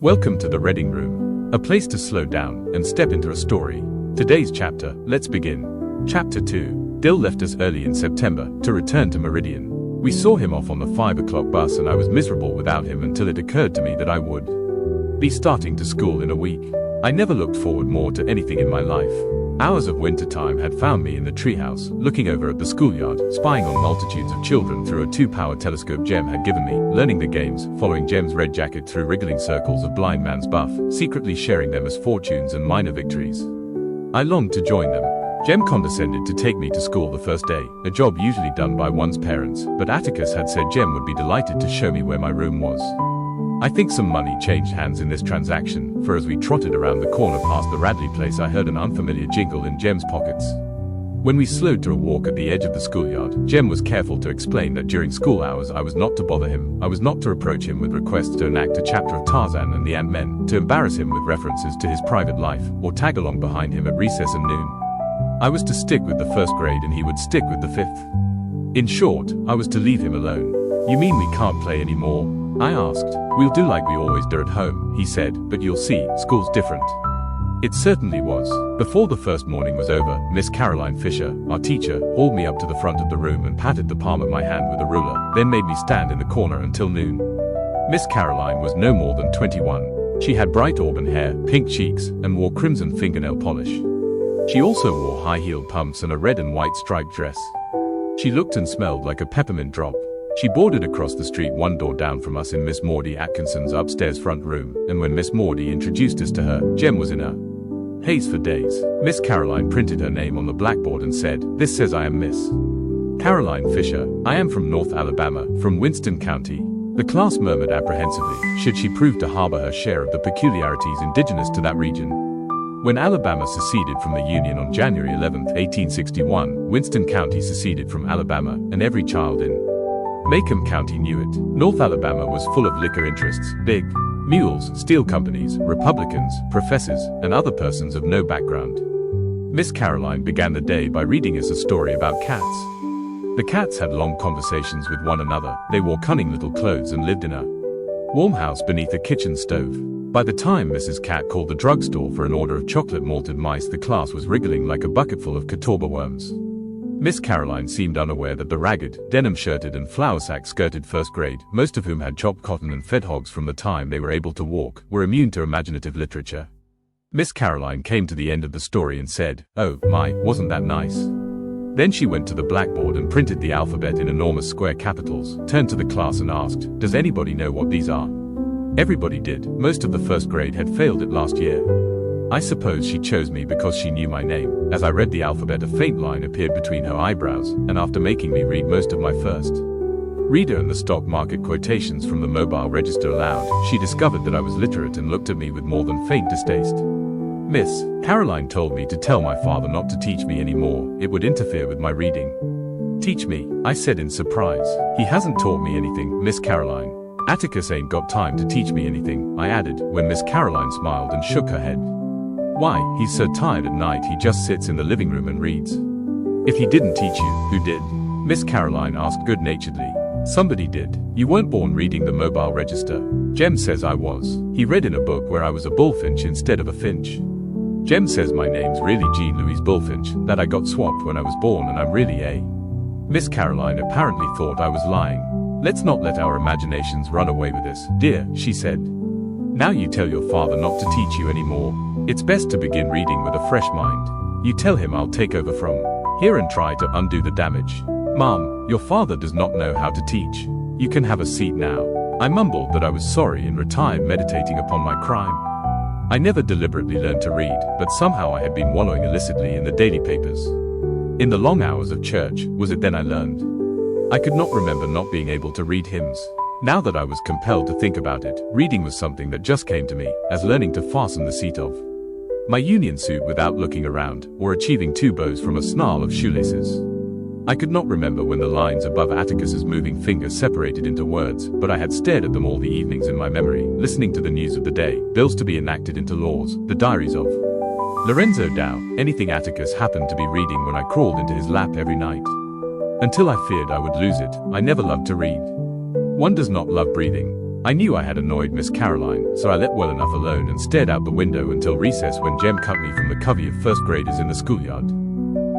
Welcome to the Reading Room, a place to slow down and step into a story. Today's chapter, let's begin. Chapter 2. Dill left us early in September to return to Meridian. We saw him off on the 5 o'clock bus and I was miserable without him until it occurred to me that I would be starting to school in a week. I never looked forward more to anything in my life. Hours of wintertime had found me in the treehouse, looking over at the schoolyard, spying on multitudes of children through a 2-power telescope Jem had given me, learning the games, following Jem's red jacket through wriggling circles of blind man's buff, secretly sharing their misfortunes and minor victories. I longed to join them. Jem condescended to take me to school the first day, a job usually done by one's parents, but Atticus had said Jem would be delighted to show me where my room was. I think some money changed hands in this transaction, for as we trotted around the corner past the Radley place I heard an unfamiliar jingle in Jem's pockets. When we slowed to a walk at the edge of the schoolyard, Jem was careful to explain that during school hours I was not to bother him, I was not to approach him with requests to enact a chapter of Tarzan and the Ant-Men, to embarrass him with references to his private life, or tag along behind him at recess and noon. I was to stick with the first grade and he would stick with the 5th. In short, I was to leave him alone. You mean we can't play anymore? I asked. We'll do like we always do at home, he said, but you'll see, school's different. It certainly was. Before the first morning was over, Miss Caroline Fisher, our teacher, hauled me up to the front of the room and patted the palm of my hand with a ruler, then made me stand in the corner until noon. Miss Caroline was no more than 21. She had bright auburn hair, pink cheeks, and wore crimson fingernail polish. She also wore high-heeled pumps and a red and white striped dress. She looked and smelled like a peppermint drop. She boarded across the street one door down from us in Miss Maudie Atkinson's upstairs front room, and when Miss Maudie introduced us to her, Jem was in a haze for days. Miss Caroline printed her name on the blackboard and said, "This says I am Miss Caroline Fisher. I am from North Alabama, from Winston County." The class murmured apprehensively, should she prove to harbor her share of the peculiarities indigenous to that region? When Alabama seceded from the Union on January 11, 1861, Winston County seceded from Alabama, and every child in Maycomb County knew it. North Alabama was full of liquor interests, big mules, steel companies, Republicans, professors, and other persons of no background. Miss Caroline began the day by reading us a story about cats. The cats had long conversations with one another, they wore cunning little clothes and lived in a warm house beneath a kitchen stove. By the time Mrs. Cat called the drugstore for an order of chocolate malted mice, the class was wriggling like a bucketful of catawba worms. Miss Caroline seemed unaware that the ragged, denim-shirted and flour-sack-skirted first grade, most of whom had chopped cotton and fed hogs from the time they were able to walk, were immune to imaginative literature. Miss Caroline came to the end of the story and said, "Oh, my, wasn't that nice?" Then she went to the blackboard and printed the alphabet in enormous square capitals, turned to the class and asked, "Does anybody know what these are?" Everybody did. Most of the first grade had failed it last year. I suppose she chose me because she knew my name. As I read the alphabet, a faint line appeared between her eyebrows, and after making me read most of my first reader and the stock market quotations from the mobile register aloud, she discovered that I was literate and looked at me with more than faint distaste. Miss Caroline told me to tell my father not to teach me anymore, it would interfere with my reading. "Teach me?" I said in surprise. "He hasn't taught me anything, Miss Caroline." "Atticus ain't got time to teach me anything," I added, when Miss Caroline smiled and shook her head. "Why, he's so tired at night he just sits in the living room and reads." "If he didn't teach you, who did?" Miss Caroline asked good-naturedly. "Somebody did. You weren't born reading the mobile register." "Jem says I was. He read in a book where I was a bullfinch instead of a finch." "Jem says my name's really Jean Louise Bullfinch, that I got swapped when I was born and I'm really a..." Miss Caroline apparently thought I was lying. "Let's not let our imaginations run away with us, dear," she said. "Now you tell your father not to teach you anymore. It's best to begin reading with a fresh mind. You tell him I'll take over from here and try to undo the damage." "Mom, your father does not know how to teach. You can have a seat now." I mumbled that I was sorry and retired meditating upon my crime. I never deliberately learned to read, but somehow I had been wallowing illicitly in the daily papers. In the long hours of church, was it then I learned? I could not remember not being able to read hymns. Now that I was compelled to think about it, reading was something that just came to me, as learning to fasten the seat of my union suit without looking around, or achieving 2 bows from a snarl of shoelaces. I could not remember when the lines above Atticus's moving fingers separated into words, but I had stared at them all the evenings in my memory, listening to the news of the day, bills to be enacted into laws, the diaries of Lorenzo Dow, anything Atticus happened to be reading when I crawled into his lap every night. Until I feared I would lose it, I never loved to read. One does not love breathing. I knew I had annoyed Miss Caroline, so I let well enough alone and stared out the window until recess when Jem cut me from the covey of first graders in the schoolyard.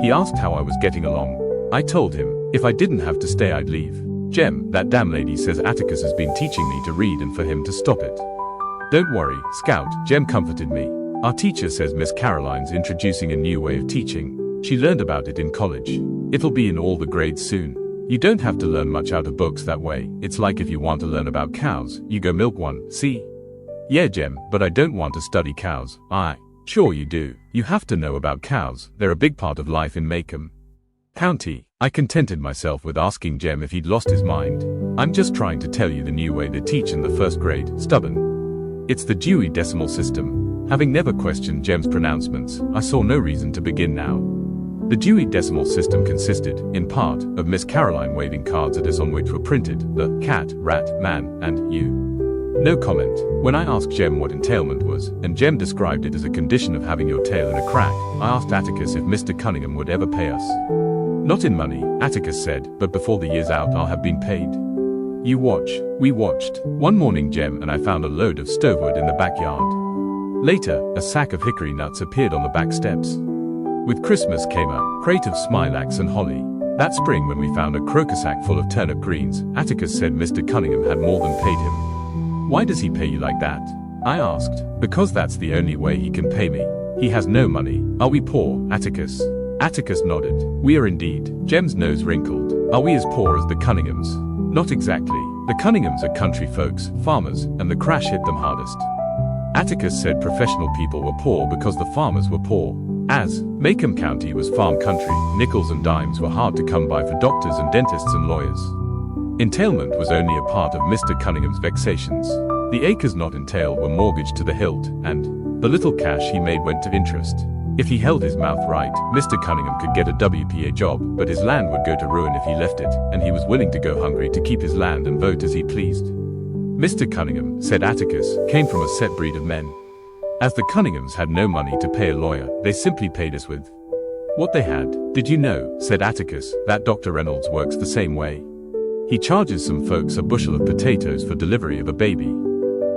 He asked how I was getting along. I told him, if I didn't have to stay I'd leave. Jem, that damn lady says Atticus has been teaching me to read and for him to stop it. Don't worry, Scout, Jem comforted me. Our teacher says Miss Caroline's introducing a new way of teaching. She learned about it in college. It'll be in all the grades soon. You don't have to learn much out of books that way. It's like if you want to learn about cows, you go milk one, see? Yeah, Jem, but I don't want to study cows. Sure you do. You have to know about cows. They're a big part of life in Maycomb County. I contented myself with asking Jem if he'd lost his mind. I'm just trying to tell you the new way they teach in the first grade, stubborn. It's the Dewey Decimal System. Having never questioned Jem's pronouncements, I saw no reason to begin now. The Dewey Decimal System consisted, in part, of Miss Caroline waving cards at us on which were printed the cat, rat, man, and you. No comment. When I asked Jem what entailment was, and Jem described it as a condition of having your tail in a crack, I asked Atticus if Mr. Cunningham would ever pay us. Not in money, Atticus said, but before the year's out I'll have been paid. You watch. We watched. One morning Jem and I found a load of stovewood in the backyard. Later, a sack of hickory nuts appeared on the back steps. With Christmas came a crate of smilax and holly. That spring when we found a crocus sack full of turnip greens, Atticus said Mr. Cunningham had more than paid him. Why does he pay you like that? I asked. Because that's the only way he can pay me. He has no money. Are we poor, Atticus? Atticus nodded. We are indeed. Jem's nose wrinkled. Are we as poor as the Cunninghams? Not exactly. The Cunninghams are country folks, farmers, and the crash hit them hardest. Atticus said professional people were poor because the farmers were poor. As Maycomb County was farm country, nickels and dimes were hard to come by for doctors and dentists and lawyers. Entailment was only a part of Mr. Cunningham's vexations. The acres not entailed were mortgaged to the hilt, and the little cash he made went to interest. If he held his mouth right, Mr. Cunningham could get a WPA job, but his land would go to ruin if he left it, and he was willing to go hungry to keep his land and vote as he pleased. Mr. Cunningham, said Atticus, came from a set breed of men. As the Cunninghams had no money to pay a lawyer, they simply paid us with what they had. Did you know, said Atticus, that Dr. Reynolds works the same way? He charges some folks a bushel of potatoes for delivery of a baby.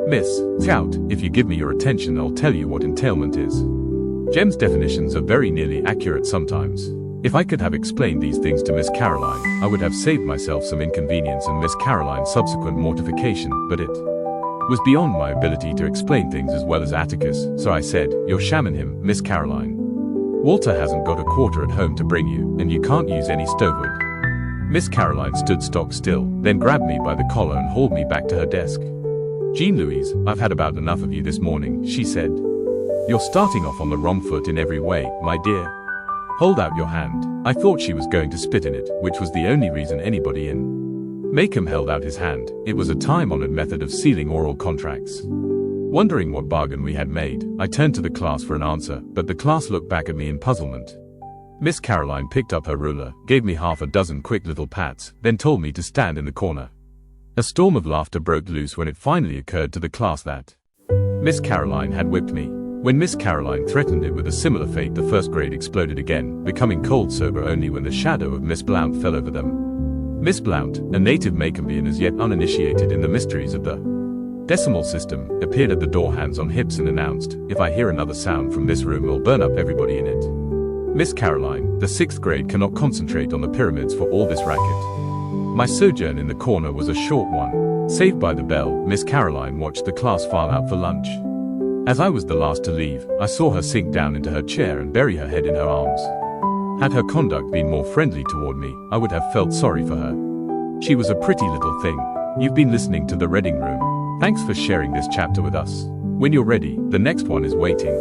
Miss Scout, if you give me your attention I'll tell you what entailment is. Jem's definitions are very nearly accurate sometimes. If I could have explained these things to Miss Caroline, I would have saved myself some inconvenience and Miss Caroline's subsequent mortification, but it was beyond my ability to explain things as well as Atticus, so I said, you're shamming him, Miss Caroline. Walter hasn't got a quarter at home to bring you, and you can't use any stovewood. Miss Caroline stood stock still, then grabbed me by the collar and hauled me back to her desk. Jean-Louise, I've had about enough of you this morning, she said. You're starting off on the wrong foot in every way, my dear. Hold out your hand. I thought she was going to spit in it, which was the only reason anybody in Maycomb held out his hand. It was a time-honored method of sealing oral contracts. Wondering what bargain we had made, I turned to the class for an answer, but the class looked back at me in puzzlement. Miss Caroline picked up her ruler, gave me half a dozen quick little pats, then told me to stand in the corner. A storm of laughter broke loose when it finally occurred to the class that Miss Caroline had whipped me. When Miss Caroline threatened it with a similar fate, the first grade exploded again, becoming cold sober only when the shadow of Miss Blount fell over them. Miss Blount, a native Maycombian as yet uninitiated in the mysteries of the decimal system, appeared at the door hands on hips and announced, if I hear another sound from this room I'll burn up everybody in it. Miss Caroline, the 6th grade cannot concentrate on the pyramids for all this racket. My sojourn in the corner was a short one. Saved by the bell, Miss Caroline watched the class file out for lunch. As I was the last to leave, I saw her sink down into her chair and bury her head in her arms. Had her conduct been more friendly toward me, I would have felt sorry for her. She was a pretty little thing. You've been listening to The Reading Room. Thanks for sharing this chapter with us. When you're ready, the next one is waiting.